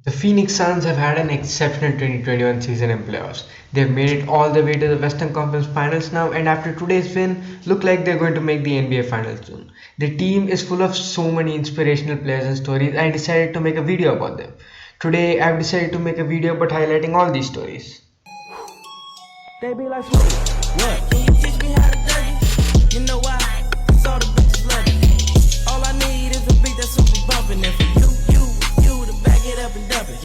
The Phoenix Suns have had an exceptional 2021 season in playoffs. They've made it all the way to the Western Conference Finals now, and after today's win, look like they're going to make the NBA Finals soon. The team is full of so many inspirational players and stories. I decided to make a video about them. Today, I've decided to make a video about highlighting all these stories. They be like, what? Can you teach me how to dirty? You know why? 'Cause all the bitches love it. All I need is a beat that's super bumpin'. And for you to back it up and dump it.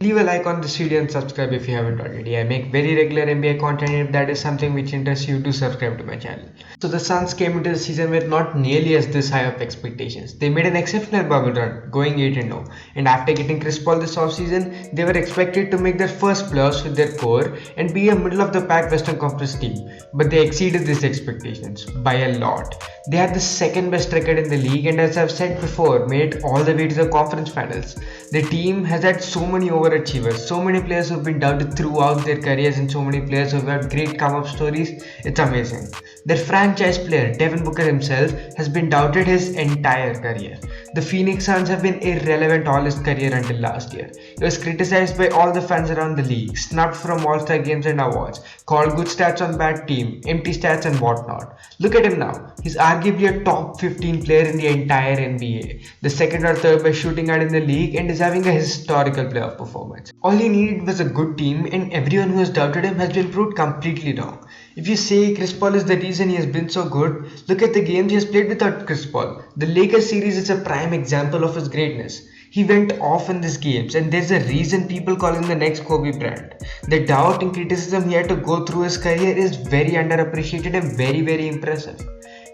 Leave a like on this video and subscribe if you haven't already. I make very regular NBA content, and if that is something which interests you, do subscribe to my channel. So the Suns came into the season with not nearly as this high of expectations. They made an exceptional bubble run, going 8-0, and after getting Chris Paul this offseason, they were expected to make their first playoffs with their core and be a middle of the pack Western Conference team. But they exceeded these expectations by a lot. They had the second best record in the league, and as I've said before, made it all the way to the conference finals. The team has had so many overachievers, so many players who've been doubted throughout their careers, and so many players who've had great come-up stories. It's amazing. Their franchise player, Devin Booker himself, has been doubted his entire career. The Phoenix Suns have been irrelevant all his career until last year. He was criticized by all the fans around the league, snubbed from all-star games and awards, called good stats on bad team, empty stats and whatnot. Look at him now. He's arguably a top 15 player in the entire NBA, the second or third best shooting guard in the league, and is having a historical playoff performance. All he needed was a good team, and everyone who has doubted him has been proved completely wrong. If you say Chris Paul is the reason he has been so good, look at the games he has played without Chris Paul. The Lakers series is a prime example of his greatness. He went off in these games, and there's a reason people call him the next Kobe Bryant. The doubt and criticism he had to go through his career is very underappreciated and very impressive.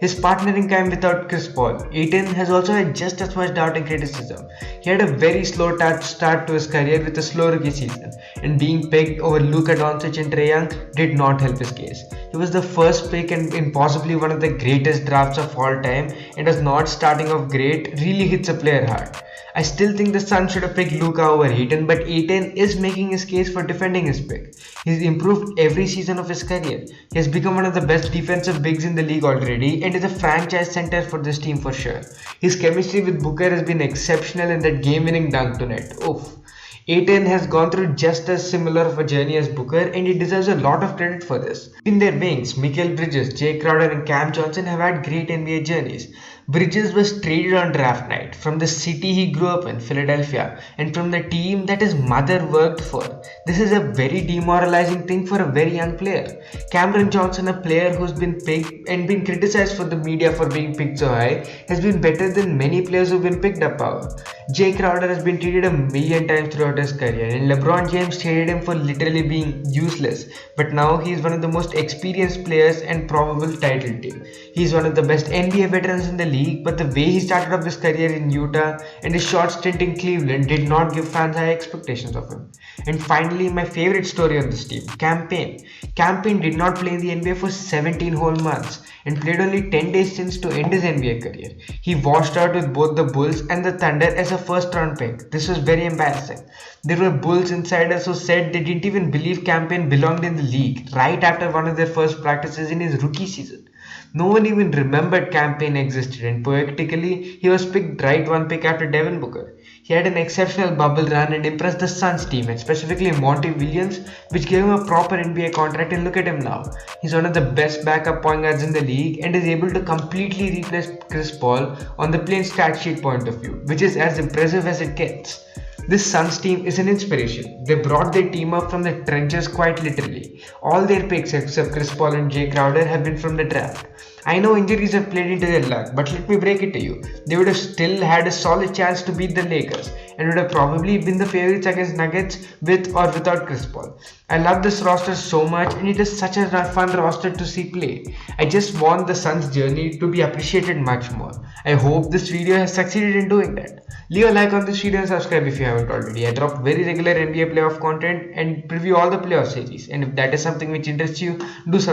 His partner in crime without Chris Paul, Aiton, has also had just as much doubt and criticism. He had a very slow start to his career with a slow rookie season, and being picked over Luka Doncic and Trae Young did not help his case. He was the first pick and in possibly one of the greatest drafts of all time, and was not starting off great really hits a player hard. I still think the Suns should have picked Luka over Aiton, but Aiton is making his case for defending his pick. He's improved every season of his career. He has become one of the best defensive bigs in the league already, and is a franchise center for this team for sure. His chemistry with Booker has been exceptional in that game-winning dunk to net. Oof. Aiton has gone through just as similar of a journey as Booker, and he deserves a lot of credit for this. In their wings, Mikal Bridges, Jay Crowder and Cam Johnson have had great NBA journeys. Bridges was traded on draft night from the city he grew up in, Philadelphia, and from the team that his mother worked for. This is a very demoralizing thing for a very young player. Cameron Johnson, a player who's been picked and been criticized for the media for being picked so high, has been better than many players who've been picked up power. Jay Crowder has been treated a million times throughout his career, and LeBron James traded him for literally being useless, but now he is one of the most experienced players and probable title team. He is one of the best NBA veterans in the league, but the way he started off his career in Utah and his short stint in Cleveland did not give fans high expectations of him. And finally, my favorite story on this team, Cam Payne. Cam Payne did not play in the NBA for 17 whole months and played only 10 days since to end his NBA career. He washed out with both the Bulls and the Thunder as a first round pick. This was very embarrassing. There were Bulls insiders who said they didn't even believe Cam Payne belonged in the league right after one of their first practices in his rookie season. No one even remembered Cam Payne existed, and poetically, he was picked right one pick after Devin Booker. He had an exceptional bubble run and impressed the Suns team, and specifically Monty Williams, which gave him a proper NBA contract, and look at him now. He's one of the best backup point guards in the league and is able to completely replace Chris Paul on the plain stat sheet point of view, which is as impressive as it gets. This Suns team is an inspiration. They brought their team up from the trenches quite literally. All their picks except Chris Paul and Jay Crowder have been from the draft. I know injuries have played into their luck, but let me break it to you. They would have still had a solid chance to beat the Lakers and would have probably been the favorites against Nuggets with or without Chris Paul. I love this roster so much, and it is such a fun roster to see play. I just want the Suns' journey to be appreciated much more. I hope this video has succeeded in doing that. Leave a like on this video and subscribe if you haven't already. I drop very regular NBA playoff content and preview all the playoff series, and if that is something which interests you, do subscribe.